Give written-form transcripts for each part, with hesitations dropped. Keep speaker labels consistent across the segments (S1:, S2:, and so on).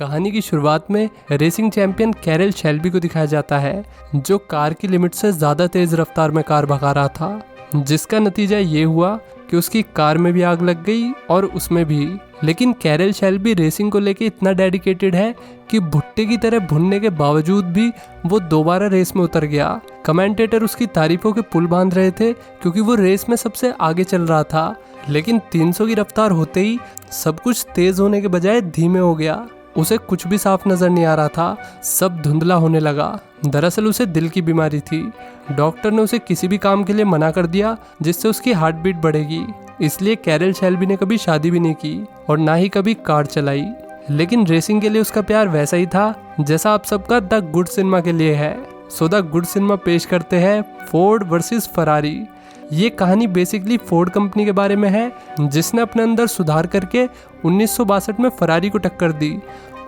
S1: कहानी की शुरुआत में रेसिंग चैंपियन कैरल शेल्बी को दिखाया जाता है, जो कार की लिमिट से ज़्यादा तेज़ रफ्तार में कार भगा रहा था, जिसका नतीजा ये हुआ कि उसकी कार में भी आग लग गई और उसमें भी। लेकिन कैरल शेल्बी रेसिंग को लेके इतना डेडिकेटेड है कि भुट्टे की तरह भुनने के बावजूद भी वो दोबारा रेस में उतर गया। कमेंटेटर उसकी तारीफों के पुल बांध रहे थे क्योंकि वो रेस में सबसे आगे चल रहा था, लेकिन 300 की रफ्तार होते ही सब कुछ तेज होने के बजाय धीमे हो गया। उसे कुछ भी साफ नजर नहीं आ रहा था, सब धुंधला होने लगा। दरअसल उसे दिल की बीमारी थी। डॉक्टर ने उसे किसी भी काम के लिए मना कर दिया जिससे उसकी हार्ट बीट बढ़ेगी। इसलिए कैरल शेल्बी ने कभी शादी भी नहीं की और ना ही कभी कार चलाई। लेकिन रेसिंग के लिए उसका प्यार वैसा ही था जैसा आप सबका द गुड सिनेमा के लिए है। सो द गुड सिनेमा पेश करते हैं फोर्ड वर्सेस फरारी। ये कहानी बेसिकली फोर्ड कंपनी के बारे में है, जिसने अपने अंदर सुधार करके 1962 में फरारी को टक्कर दी।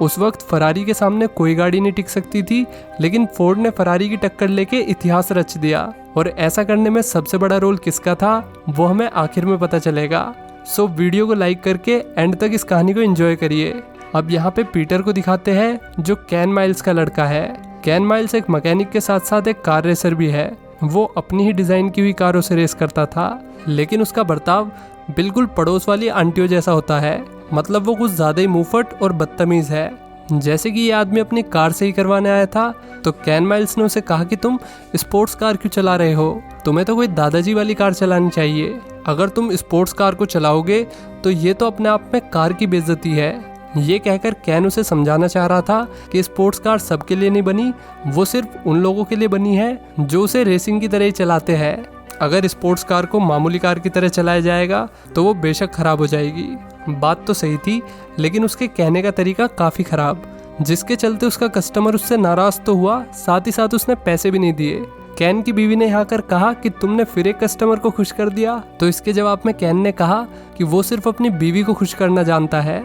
S1: उस वक्त फरारी के सामने कोई गाड़ी नहीं टिक सकती थी, लेकिन फोर्ड ने फरारी की टक्कर लेके इतिहास रच दिया। और ऐसा करने में सबसे बड़ा रोल किसका था वो हमें आखिर में पता चलेगा। सो वीडियो को लाइक करके एंड तक इस कहानी को एंजॉय करिए। अब यहाँ पे पीटर को दिखाते हैं, जो कैन माइल्स का लड़का है। कैन माइल्स एक मैकेनिक के साथ साथ एक कार रेसर भी है। वो अपनी ही डिजाइन की हुई कारों से रेस करता था, लेकिन उसका बर्ताव बिल्कुल पड़ोस वाली आंटियों जैसा होता है। मतलब वो कुछ ज्यादा ही मुंहफट और बदतमीज है। जैसे कि ये आदमी अपनी कार से ही करवाने आया था, तो कैन माइल्स ने उसे कहा कि तुम स्पोर्ट्स कार क्यों चला रहे हो, तुम्हें तो कोई दादाजी वाली कार चलानी चाहिए। अगर तुम स्पोर्ट्स कार को चलाओगे तो ये तो अपने आप में कार की बेइज्जती है। ये कहकर कैन उसे समझाना चाह रहा था कि स्पोर्ट्स कार सबके लिए नहीं बनी, वो सिर्फ उन लोगों के लिए बनी है जो उसे रेसिंग की तरह ही चलाते हैं। अगर स्पोर्ट्स कार को मामूली कार की तरह चलाया जाएगा तो वो बेशक खराब हो जाएगी। बात तो सही थी, लेकिन उसके कहने का तरीका काफ़ी खराब, जिसके चलते उसका कस्टमर उससे नाराज तो हुआ, साथ ही साथ उसने पैसे भी नहीं दिए। कैन की बीवी ने यहाँ कर कहा कि तुमने फिर एक कस्टमर को खुश कर दिया। तो इसके जवाब में कैन ने कहा कि वो सिर्फ अपनी बीवी को खुश करना जानता है।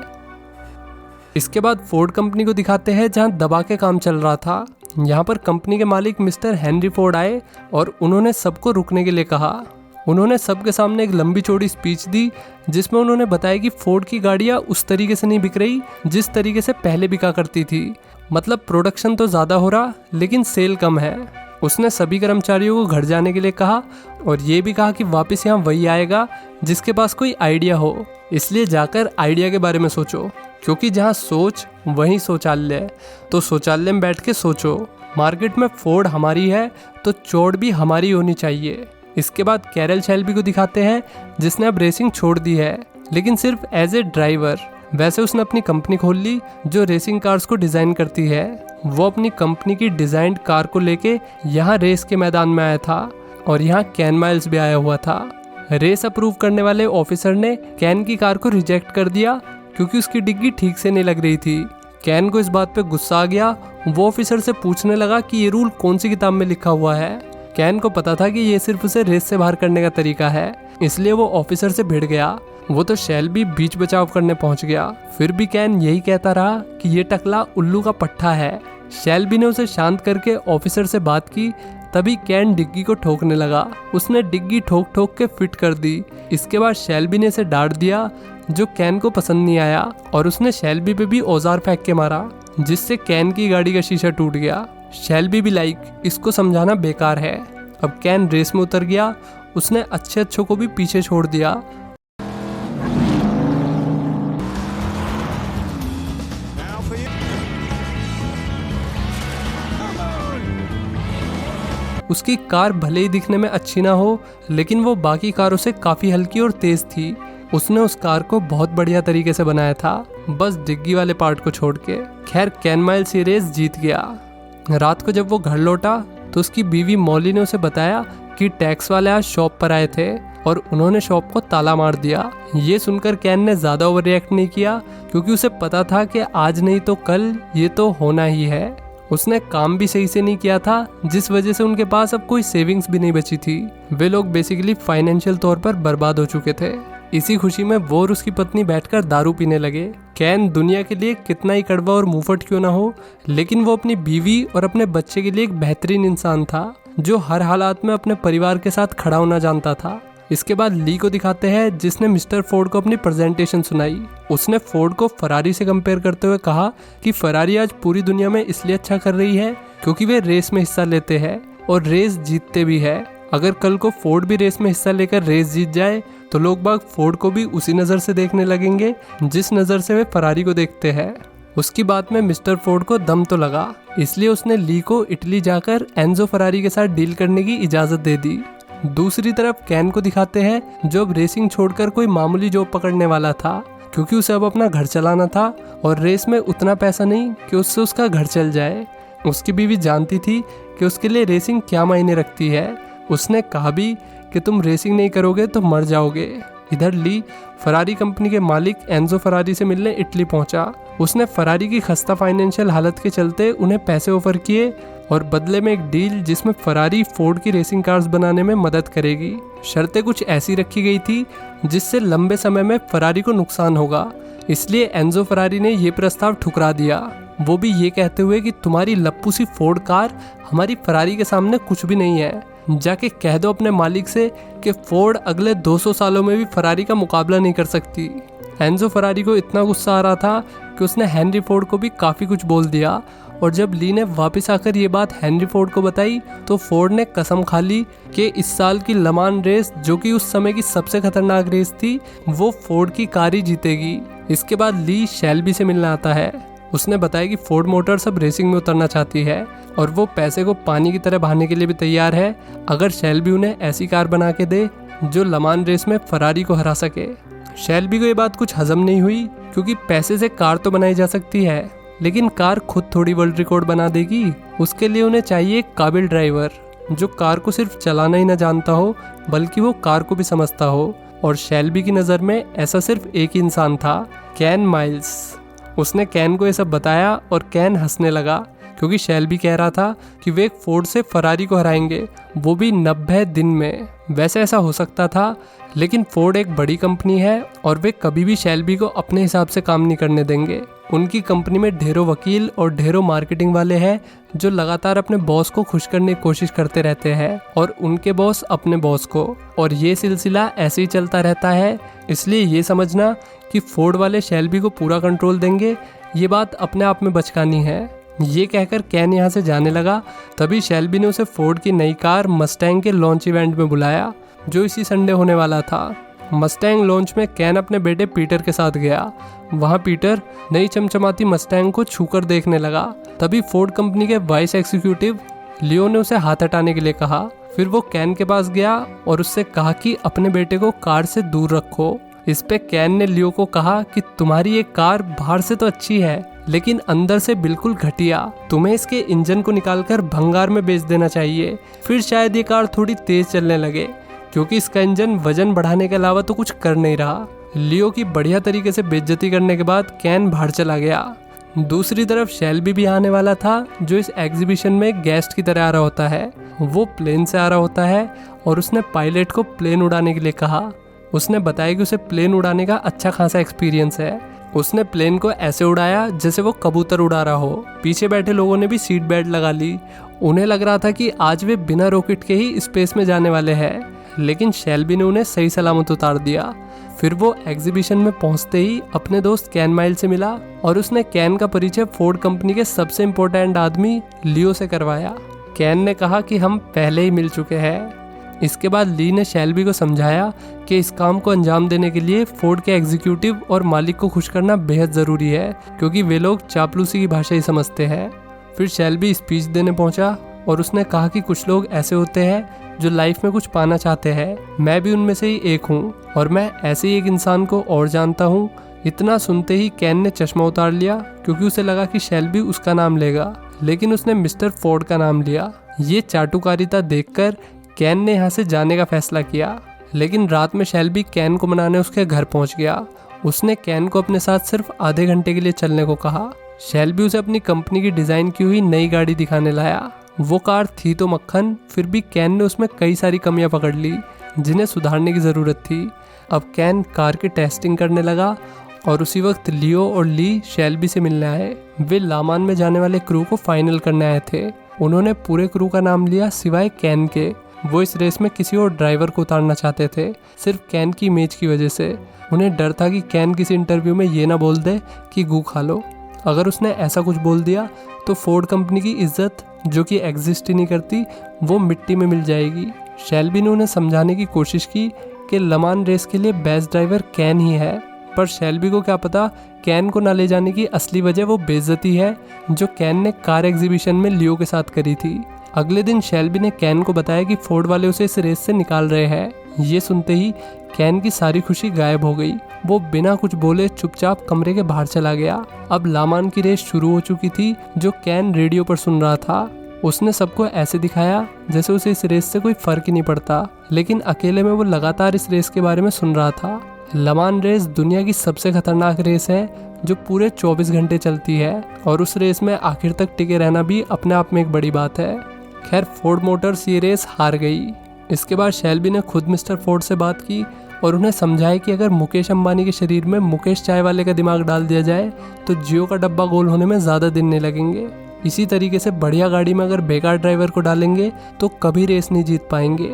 S1: इसके बाद फोर्ड कंपनी को दिखाते हैं, जहां दबा के काम चल रहा था। यहाँ पर कंपनी के मालिक मिस्टर हेनरी फोर्ड आए और उन्होंने सबको रुकने के लिए कहा। उन्होंने सबके सामने एक लंबी चौड़ी स्पीच दी, जिसमें उन्होंने बताया कि फोर्ड की गाड़ियाँ उस तरीके से नहीं बिक रही जिस तरीके से पहले बिका करती थी। मतलब प्रोडक्शन तो ज़्यादा हो रहा, लेकिन सेल कम है। उसने सभी कर्मचारियों को घर जाने के लिए कहा और ये भी कहा कि वापस यहाँ वही आएगा जिसके पास कोई आइडिया हो, इसलिए जाकर आइडिया के बारे में सोचो, क्योंकि जहाँ सोच वहीं शौचालय, तो शौचालय में बैठ के सोचो। मार्केट में फोर्ड हमारी है तो चोट भी हमारी होनी चाहिए। इसके बाद कैरल शेल्बी को दिखाते हैं, जिसने अब रेसिंग छोड़ दी है, लेकिन सिर्फ एज ए ड्राइवर। वैसे उसने अपनी कंपनी खोल ली जो रेसिंग कार्स को डिज़ाइन करती है। वो अपनी कंपनी की डिज़ाइंड कार को लेके यहाँ रेस के मैदान में आया था और यहाँ कैन माइल्स भी आया हुआ था। रेस अप्रूव करने वाले ऑफिसर ने कैन की कार को रिजेक्ट कर दिया क्योंकि उसकी डिग्गी ठीक से नहीं लग रही थी। कैन को इस बात पे गुस्सा आ गया। वो ऑफिसर से पूछने लगा कि ये रूल कौन सी किताब में लिखा हुआ है। कैन को पता था कि ये सिर्फ उसे रेस से बाहर करने का तरीका है, इसलिए वो ऑफिसर से भिड़ गया। वो तो शेल्बी बीच बचाव करने पहुंच गया, फिर भी कैन यही कहता रहा कि ये टकला उल्लू का पट्टा है। शेल्बी ने उसे शांत करके ऑफिसर से बात की, तभी कैन डिग्गी को ठोकने लगा। उसने डिग्गी ठोक ठोक के फिट कर दी। इसके बाद शेल्बी ने इसे डांट दिया, जो कैन को पसंद नहीं आया, और उसने शेल्बी पे भी औजार फेंक के मारा, जिससे कैन की गाड़ी का शीशा टूट गया। शेल्बी भी लाइक इसको समझाना बेकार है। अब कैन रेस में उतर गया। उसने अच्छों को भी पीछे छोड़ दिया। उसकी कार भले ही दिखने में अच्छी ना हो, लेकिन वो बाकी कारों से काफ़ी हल्की और तेज़ थी। उसने उस कार को बहुत बढ़िया तरीके से बनाया था, बस डिग्गी वाले पार्ट को छोड़ के। खैर कैन माइल्स ये रेस जीत गया। रात को जब वो घर लौटा तो उसकी बीवी मॉली ने उसे बताया कि टैक्स वाले आज शॉप पर आए थे और उन्होंने शॉप को ताला मार दिया। ये सुनकर कैन ने ज़्यादा ओवर रिएक्ट नहीं किया, क्योंकि उसे पता था कि आज नहीं तो कल ये तो होना ही है। उसने काम भी सही से नहीं किया था, जिस वजह से उनके पास अब कोई सेविंग्स भी नहीं बची थी। वे लोग बेसिकली फाइनेंशियल तौर पर बर्बाद हो चुके थे। इसी खुशी में वो और उसकी पत्नी बैठकर दारू पीने लगे। कैन दुनिया के लिए कितना ही कड़वा और मुंहफट क्यों ना हो, लेकिन वो अपनी बीवी और अपने बच्चे के लिए एक बेहतरीन इंसान था, जो हर हालात में अपने परिवार के साथ खड़ा होना जानता था। इसके बाद ली को दिखाते हैं जिसने मिस्टर फोर्ड को अपनी प्रेजेंटेशन सुनाई। उसने फोर्ड को फरारी से कंपेयर करते हुए कहा कि फरारी आज पूरी दुनिया में इसलिए अच्छा कर रही है क्योंकि वे रेस में हिस्सा लेते हैं और रेस जीतते भी है। अगर कल को फोर्ड भी रेस में हिस्सा लेकर रेस जीत जाए तो लोग बाग फोर्ड को भी उसी नज़र से देखने लगेंगे जिस नज़र से वे फरारी को देखते हैं। उसकी बात में मिस्टर फोर्ड को दम तो लगा, इसलिए उसने ली को इटली जाकर एंजो फरारी के साथ डील करने की इजाज़त दे दी। दूसरी तरफ कैन को दिखाते हैं जो अब रेसिंग छोड़कर कोई मामूली जॉब पकड़ने वाला था क्योंकि उसे अब अपना घर चलाना था और रेस में उतना पैसा नहीं कि उससे उसका घर चल जाए। उसकी बीवी जानती थी कि उसके लिए रेसिंग क्या मायने रखती है। उसने कहा भी कि तुम रेसिंग नहीं करोगे तो मर जाओगे। इधर ली फरारी कंपनी के मालिक एंजो फरारी से मिलने इटली पहुंचा। उसने फरारी की खस्ता फाइनेंशियल हालत के चलते उन्हें पैसे ऑफर किए और बदले में एक डील जिसमें फरारी फोर्ड की रेसिंग कार्स बनाने में मदद करेगी। शर्तें कुछ ऐसी रखी गई थी जिससे लंबे समय में फरारी को नुकसान होगा, इसलिए एंजो फरारी ने यह प्रस्ताव ठुकरा दिया, वो भी ये कहते हुए कि तुम्हारी लप्पू सी फोर्ड कार हमारी फरारी के सामने कुछ भी नहीं है। जाके कह दो अपने मालिक से कि फोर्ड अगले 200 सालों में भी फरारी का मुकाबला नहीं कर सकती। एंजो फरारी को इतना गुस्सा आ रहा था कि उसने हेनरी फोर्ड को भी काफ़ी कुछ बोल दिया और जब ली ने वापस आकर ये बात हेनरी फोर्ड को बताई तो फोर्ड ने कसम खा ली कि इस साल की लमान रेस, जो कि उस समय की सबसे खतरनाक रेस थी, वो फोर्ड की कार ही जीतेगी। इसके बाद ली शेल्बी से मिलने आता है। उसने बताया कि फोर्ड मोटर्स अब रेसिंग में उतरना चाहती है और वो पैसे को पानी की तरह बहाने के लिए भी तैयार है अगर शेल्बी उन्हें ऐसी कार बना के दे जो लमान रेस में फरारी को हरा सके। शेल्बी को ये बात कुछ हजम नहीं हुई क्योंकि पैसे से कार तो बनाई जा सकती है लेकिन कार खुद थोड़ी वर्ल्ड रिकॉर्ड बना देगी। उसके लिए उन्हें चाहिए एक काबिल ड्राइवर जो कार को सिर्फ चलाना ही न जानता हो बल्कि वो कार को भी समझता हो, और शेल्बी की नज़र में ऐसा सिर्फ एक ही इंसान था, कैन माइल्स। उसने कैन को ये सब बताया और कैन हंसने लगा क्योंकि शेल्बी कह रहा था कि वे फोर्ड से फरारी को हराएंगे, वो भी 90 दिन में। वैसे ऐसा हो सकता था लेकिन फोर्ड एक बड़ी कंपनी है और वे कभी भी शेल्बी को अपने हिसाब से काम नहीं करने देंगे। उनकी कंपनी में ढेरों वकील और ढेरों मार्केटिंग वाले हैं जो लगातार अपने बॉस को खुश करने की कोशिश करते रहते हैं और उनके बॉस अपने बॉस को, और ये सिलसिला ऐसे ही चलता रहता है। इसलिए ये समझना कि फोर्ड वाले शेल्बी को पूरा कंट्रोल देंगे, ये बात अपने आप में बचकानी है। ये कहकर कैन यहाँ से जाने लगा। तभी शेल्बी ने उसे फोर्ड की नई कार मस्टैंग के लॉन्च इवेंट में बुलाया जो इसी संडे होने वाला था। मस्टैंग लॉन्च में कैन अपने बेटे पीटर के साथ गया। वहाँ पीटर नई चमचमाती मस्टैंग को छूकर देखने लगा। तभी फोर्ड कंपनी के वाइस एग्जीक्यूटिव लियो ने उसे हाथ हटाने के लिए कहा। फिर वो कैन के पास गया और उससे कहा कि अपने बेटे को कार से दूर रखो। इस पे कैन ने लियो को कहा कि तुम्हारी ये कार बाहर से तो अच्छी है लेकिन अंदर से बिल्कुल घटिया, तुम्हें इसके इंजन को निकालकर भंगार में बेच देना चाहिए, फिर शायद ये कार थोड़ी तेज चलने लगे क्योंकि इसका इंजन वजन बढ़ाने के अलावा तो कुछ कर नहीं रहा। लियो की बढ़िया तरीके से बेइज्जती करने के बाद कैन बाहर चला गया। दूसरी तरफ शेल्बी भी आने वाला था जो इस एग्जीबिशन में गेस्ट की तरह आ रहा होता है। वो प्लेन से आ रहा होता है और उसने पायलट को प्लेन उड़ाने के लिए कहा। उसने बताया कि उसे प्लेन उड़ाने का अच्छा खासा एक्सपीरियंस है। उसने प्लेन को ऐसे उड़ाया जैसे वो कबूतर उड़ा रहा हो। पीछे बैठे लोगों ने भी सीट बेल्ट लगा ली। उन्हें लग रहा था कि आज वे बिना रॉकेट के ही स्पेस में जाने वाले हैं, लेकिन शेल्बी ने उन्हें सही सलामत उतार दिया। फिर वो एग्जीबिशन में पहुंचते ही अपने दोस्त कैन माइल से मिला और उसने कैन का परिचय फोर्ड कंपनी के सबसे इम्पोर्टेंट आदमी लियो से करवाया। कैन ने कहा कि हम पहले ही मिल चुके हैं। इसके बाद ली ने शेल्बी को समझाया कि इस काम को अंजाम देने के लिए फोर्ड के एग्जीक्यूटिव और मालिक को खुश करना बेहद ज़रूरी है क्योंकि वे लोग चापलूसी की भाषा ही समझते हैं। फिर शेल्बी स्पीच देने पहुंचा और उसने कहा कि कुछ लोग ऐसे होते हैं जो लाइफ में कुछ पाना चाहते हैं, मैं भी उनमें से ही एक हूँ और मैं ऐसे ही एक इंसान को और जानता हूँ। इतना सुनते ही कैन ने चश्मा उतार लिया क्योंकि उसे लगा कि शेल्बी उसका नाम लेगा, लेकिन उसने मिस्टर फोर्ड का नाम लिया। ये चाटुकारिता देखकर कैन ने यहाँ से जाने का फैसला किया, लेकिन रात में शेल्बी कैन को मनाने उसके घर पहुँच गया। उसने कैन को अपने साथ सिर्फ आधे घंटे के लिए चलने को कहा। शेल्बी उसे अपनी कंपनी की डिज़ाइन की हुई नई गाड़ी दिखाने लाया। वो कार थी तो मक्खन, फिर भी कैन ने उसमें कई सारी कमियां पकड़ ली जिन्हें सुधारने की ज़रूरत थी। अब कैन कार की टेस्टिंग करने लगा और उसी वक्त लियो और ली शेल्बी से मिलने आए। वे लामान में जाने वाले क्रू को फाइनल करने आए थे। उन्होंने पूरे क्रू का नाम लिया सिवाय कैन के। वो इस रेस में किसी और ड्राइवर को उतारना चाहते थे, सिर्फ कैन की इमेज की वजह से। उन्हें डर था कि कैन किसी इंटरव्यू में ये ना बोल दे कि गू खा लो। अगर उसने ऐसा कुछ बोल दिया तो फोर्ड कंपनी की इज्जत, जो कि एग्जिस्ट ही नहीं करती, वो मिट्टी में मिल जाएगी। शेल्बी ने उन्हें समझाने की कोशिश की कि लमान रेस के लिए बेस्ट ड्राइवर कैन ही है, पर शेल्बी को क्या पता कैन को ना ले जाने की असली वजह वो बेइज्जती है जो कैन ने कार एग्जीबिशन में लियो के साथ करी थी। अगले दिन शेल्बी ने कैन को बताया कि फोर्ड वाले उसे इस रेस से निकाल रहे हैं। ये सुनते ही कैन की सारी खुशी गायब हो गई। वो बिना कुछ बोले चुपचाप कमरे के बाहर चला गया। अब लामान की रेस शुरू हो चुकी थी, जो कैन रेडियो पर सुन रहा था। उसने सबको ऐसे दिखाया जैसे उसे इस रेस से कोई फर्क ही नहीं पड़ता, लेकिन अकेले में वो लगातार इस रेस के बारे में सुन रहा था। लमान रेस दुनिया की सबसे खतरनाक रेस है जो पूरे 24 घंटे चलती है, और उस रेस में आखिर तक टिके रहना भी अपने आप में एक बड़ी बात है। खैर, फोर्ड मोटर्स ये रेस हार गई। इसके बाद शेल्बी ने खुद मिस्टर फोर्ड से बात की और उन्हें समझाया कि अगर मुकेश अंबानी के शरीर में मुकेश चाय वाले का दिमाग डाल दिया जाए तो जियो का डब्बा गोल होने में ज़्यादा दिन नहीं लगेंगे। इसी तरीके से बढ़िया गाड़ी में अगर बेकार ड्राइवर को डालेंगे तो कभी रेस नहीं जीत पाएंगे।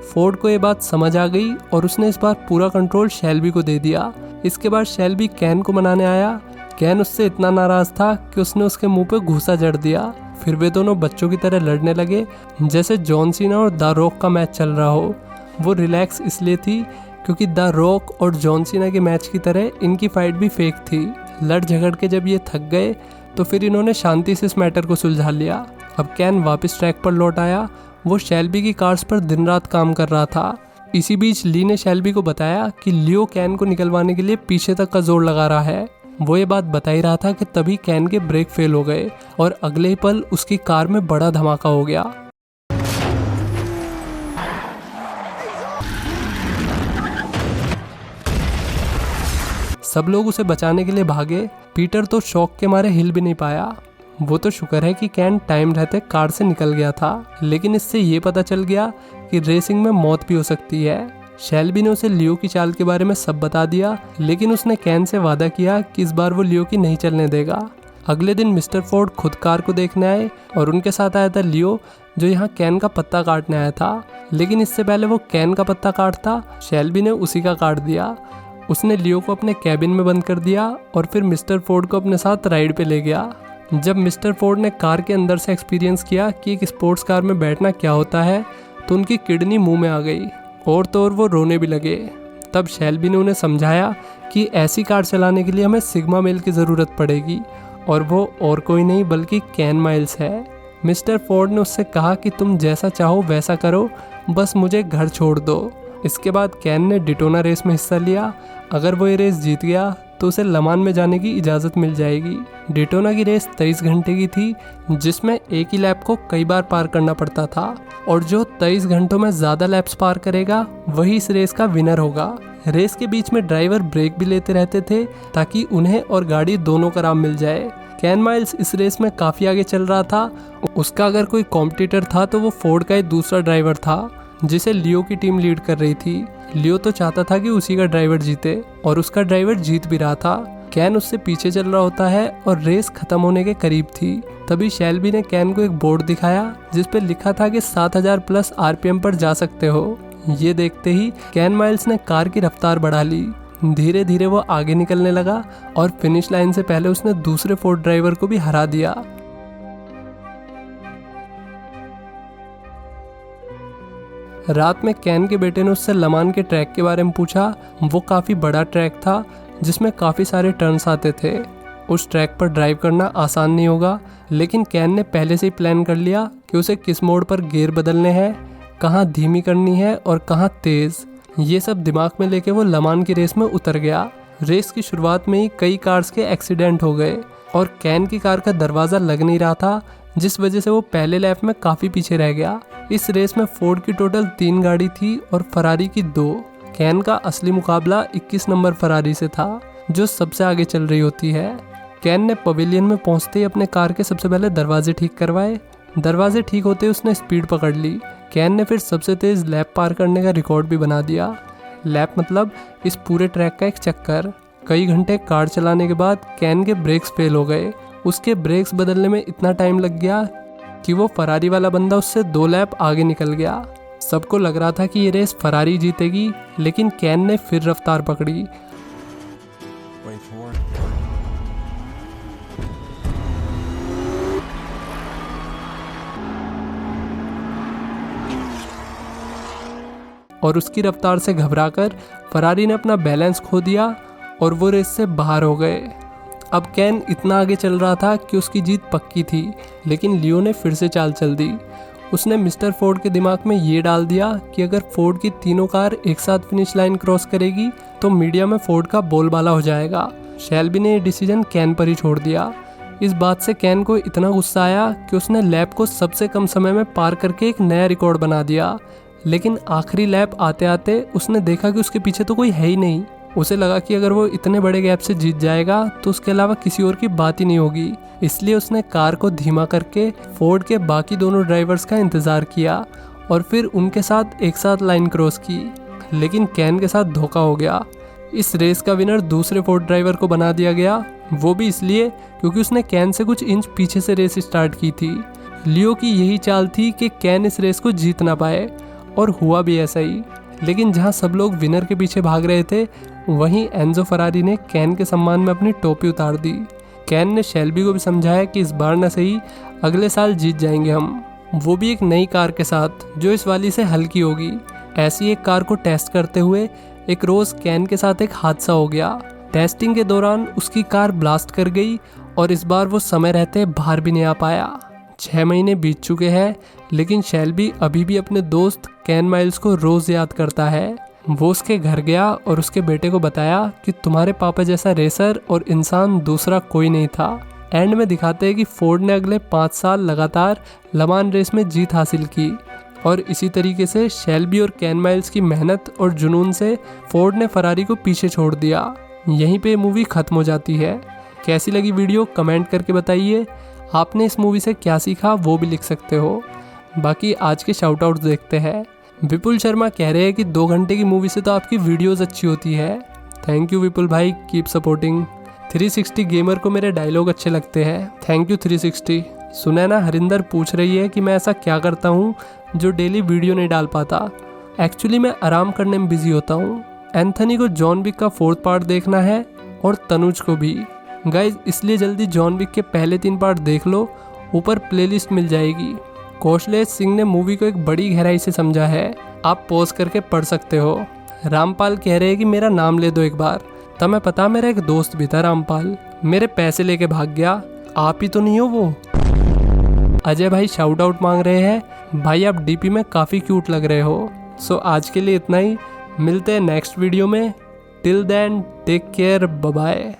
S1: फोर्ड को ये बात समझ आ गई और उसने इस बार पूरा कंट्रोल शेल्बी को दे दिया। इसके बाद शेल्बी कैन को मनाने आया। कैन उससे इतना नाराज था कि उसने उसके मुंह पे घूसा जड़ दिया। फिर वे दोनों बच्चों की तरह लड़ने लगे, जैसे जॉन सीना और द रॉक का मैच चल रहा हो। वो रिलैक्स इसलिए थी क्योंकि द रॉक और जॉन सीना के मैच की तरह इनकी फाइट भी फेक थी। लड़ झगड़ के जब ये थक गए तो फिर इन्होंने शांति से इस मैटर को सुलझा लिया। अब कैन वापस ट्रैक पर लौट आया। वो शेल्बी की कार्स पर दिन रात काम कर रहा था। इसी बीच ली ने शेल्बी को बताया कि लियो कैन को निकलवाने के लिए पीछे तक का जोर लगा रहा है। वो ये बात बता ही रहा था कि तभी कैन के ब्रेक फेल हो गए और अगले ही पल उसकी कार में बड़ा धमाका हो गया। सब लोग उसे बचाने के लिए भागे। पीटर तो शॉक के मारे हिल भी नहीं पाया। वो तो शुक्र है कि कैन टाइम रहते कार से निकल गया था, लेकिन इससे ये पता चल गया कि रेसिंग में मौत भी हो सकती है। शेल्बी ने उसे लियो की चाल के बारे में सब बता दिया, लेकिन उसने कैन से वादा किया कि इस बार वो लियो की नहीं चलने देगा। अगले दिन मिस्टर फोर्ड खुद कार को देखने आए और उनके साथ आया था लियो, जो यहाँ कैन का पत्ता काटने आया था। लेकिन इससे पहले वो कैन का पत्ता काटता, शेल्बी ने उसी का काट दिया। उसने लियो को अपने कैबिन में बंद कर दिया और फिर मिस्टर फोर्ड को अपने साथ राइड पे ले गया। जब मिस्टर फोर्ड ने कार के अंदर से एक्सपीरियंस किया कि एक स्पोर्ट्स कार में बैठना क्या होता है, तो उनकी किडनी मुंह में आ गई और तो और वो रोने भी लगे। तब शेल्बी ने उन्हें समझाया कि ऐसी कार चलाने के लिए हमें सिग्मा मेल की ज़रूरत पड़ेगी, और वो और कोई नहीं बल्कि कैन माइल्स है। मिस्टर फोर्ड ने उससे कहा कि तुम जैसा चाहो वैसा करो, बस मुझे घर छोड़ दो। इसके बाद कैन ने डिटोना रेस में हिस्सा लिया। अगर वो ये रेस जीत गया तो उसे लमान में जाने की इजाज़त मिल जाएगी। डिटोना की रेस 23 घंटे की थी, जिसमें एक ही लैप को कई बार पार करना पड़ता था, और जो 23 घंटों में ज़्यादा लैप्स पार करेगा वही इस रेस का विनर होगा। रेस के बीच में ड्राइवर ब्रेक भी लेते रहते थे ताकि उन्हें और गाड़ी दोनों का आराम मिल जाए। कैन माइल्स इस रेस में काफ़ी आगे चल रहा था। उसका अगर कोई कॉम्पिटिटर था तो वो फोर्ड का एक दूसरा ड्राइवर था, जिसे लियो की टीम लीड कर रही थी। लियो तो चाहता था कि उसी का ड्राइवर जीते, और उसका ड्राइवर जीत भी रहा था। कैन उससे पीछे चल रहा होता है और रेस खत्म होने के करीब थी। तभी शेल्बी ने कैन को एक बोर्ड दिखाया जिस पे लिखा था कि 7000 प्लस आरपीएम पर जा सकते हो। ये देखते ही कैन माइल्स ने कार की रफ्तार बढ़ा ली। धीरे धीरे वो आगे निकलने लगा और फिनिश लाइन से पहले उसने दूसरे फोर्ड ड्राइवर को भी हरा दिया। रात में कैन के बेटे ने उससे लमान के ट्रैक के बारे में पूछा। वो काफ़ी बड़ा ट्रैक था जिसमें काफ़ी सारे टर्न्स आते थे। उस ट्रैक पर ड्राइव करना आसान नहीं होगा, लेकिन कैन ने पहले से ही प्लान कर लिया कि उसे किस मोड पर गियर बदलने हैं, कहाँ धीमी करनी है और कहाँ तेज़। ये सब दिमाग में लेके वो लमान की रेस में उतर गया। रेस की शुरुआत में ही कई कार्स के एक्सीडेंट हो गए और कैन की कार का दरवाज़ा लग नहीं रहा था, जिस वजह से वो पहले लैप में काफ़ी पीछे रह गया। इस रेस में फोर्ड की टोटल 3 गाड़ी थी और फरारी की 2। कैन का असली मुकाबला 21 नंबर फरारी से था, जो सबसे आगे चल रही होती है। कैन ने पवेलियन में पहुंचते ही अपने कार के सबसे पहले दरवाजे ठीक करवाए। दरवाजे ठीक होते ही उसने स्पीड पकड़ ली। कैन ने फिर सबसे तेज़ लैप पार करने का रिकॉर्ड भी बना दिया। लैप मतलब इस पूरे ट्रैक का एक चक्कर। कई घंटे कार चलाने के बाद कैन के ब्रेक्स फेल हो गए। उसके ब्रेक्स बदलने में इतना टाइम लग गया कि वो फरारी वाला बंदा उससे 2 लैप आगे निकल गया। सबको लग रहा था कि ये रेस फरारी जीतेगी, लेकिन कैन ने फिर रफ्तार पकड़ी। और उसकी रफ्तार से घबराकर फरारी ने अपना बैलेंस खो दिया और वो रेस से बाहर हो गए। अब कैन इतना आगे चल रहा था कि उसकी जीत पक्की थी, लेकिन लियो ने फिर से चाल चल दी। उसने मिस्टर फोर्ड के दिमाग में ये डाल दिया कि अगर फोर्ड की तीनों कार एक साथ फिनिश लाइन क्रॉस करेगी तो मीडिया में फोर्ड का बोलबाला हो जाएगा। शेल्बी ने ये डिसीजन कैन पर ही छोड़ दिया। इस बात से कैन को इतना गुस्सा आया कि उसने लैप को सबसे कम समय में पार करके एक नया रिकॉर्ड बना दिया। लेकिन आखिरी लैप आते आते उसने देखा कि उसके पीछे तो कोई है ही नहीं। उसे लगा कि अगर वो इतने बड़े गैप से जीत जाएगा तो उसके अलावा किसी और की बात ही नहीं होगी, इसलिए उसने कार को धीमा करके फोर्ड के बाकी दोनों ड्राइवर्स का इंतज़ार किया और फिर उनके साथ एक साथ लाइन क्रॉस की। लेकिन कैन के साथ धोखा हो गया। इस रेस का विनर दूसरे फोर्ड ड्राइवर को बना दिया गया, वो भी इसलिए क्योंकि उसने कैन से कुछ इंच पीछे से रेस स्टार्ट की थी। लियो की यही चाल थी कि कैन इस रेस को जीत ना पाए, और हुआ भी ऐसा ही। लेकिन जहां सब लोग विनर के पीछे भाग रहे थे, वहीं एंजो फरारी ने कैन के सम्मान में अपनी टोपी उतार दी। कैन ने शेल्बी को भी समझाया कि इस बार न सही, अगले साल जीत जाएंगे हम, वो भी एक नई कार के साथ जो इस वाली से हल्की होगी। ऐसी एक कार को टेस्ट करते हुए एक रोज कैन के साथ एक हादसा हो गया। टेस्टिंग के दौरान उसकी कार ब्लास्ट कर गई और इस बार वो समय रहते बाहर भी नहीं आ पाया। 6 महीने बीत चुके हैं, लेकिन शेल्बी अभी भी अपने दोस्त कैन माइल्स को रोज याद करता है। वो उसके घर गया और उसके बेटे को बताया कि तुम्हारे पापा जैसा रेसर और इंसान दूसरा कोई नहीं था। एंड में दिखाते हैं कि फोर्ड ने अगले 5 साल लगातार लमान रेस में जीत हासिल की, और इसी तरीके से शेल्बी और कैन माइल्स की मेहनत और जुनून से फोर्ड ने फरारी को पीछे छोड़ दिया। यहीं पे मूवी खत्म हो जाती है। कैसी लगी वीडियो कमेंट करके बताइए। आपने इस मूवी से क्या सीखा वो भी लिख सकते हो। बाकी आज के शाउट आउट्स देखते हैं। विपुल शर्मा कह रहे हैं कि 2 घंटे की मूवी से तो आपकी वीडियोस अच्छी होती है। थैंक यू विपुल भाई, कीप सपोर्टिंग। 360 गेमर को मेरे डायलॉग अच्छे लगते हैं, थैंक यू 360। सुनैना हरिंदर पूछ रही है कि मैं ऐसा क्या करता हूँ जो डेली वीडियो नहीं डाल पाता। एक्चुअली मैं आराम करने में बिजी होता हूँ। एंथनी को जॉन विक का 4th पार्ट देखना है और तनुज को भी। गाइज इसलिए जल्दी जॉन विक के पहले 3 पार्ट देख लो, ऊपर प्लेलिस्ट मिल जाएगी। कौशलेश सिंह ने मूवी को एक बड़ी गहराई से समझा है, आप पॉज करके पढ़ सकते हो। रामपाल कह रहे हैं कि मेरा नाम ले दो एक बार। तुम्हें पता मेरा एक दोस्त भी था रामपाल, मेरे पैसे लेके भाग गया, आप ही तो नहीं हो वो। अजय भाई शाउट आउट मांग रहे हैं, भाई आप डीपी में काफ़ी क्यूट लग रहे हो। सो आज के लिए इतना ही, मिलते हैं नेक्स्ट वीडियो में। Till then take care, bye bye.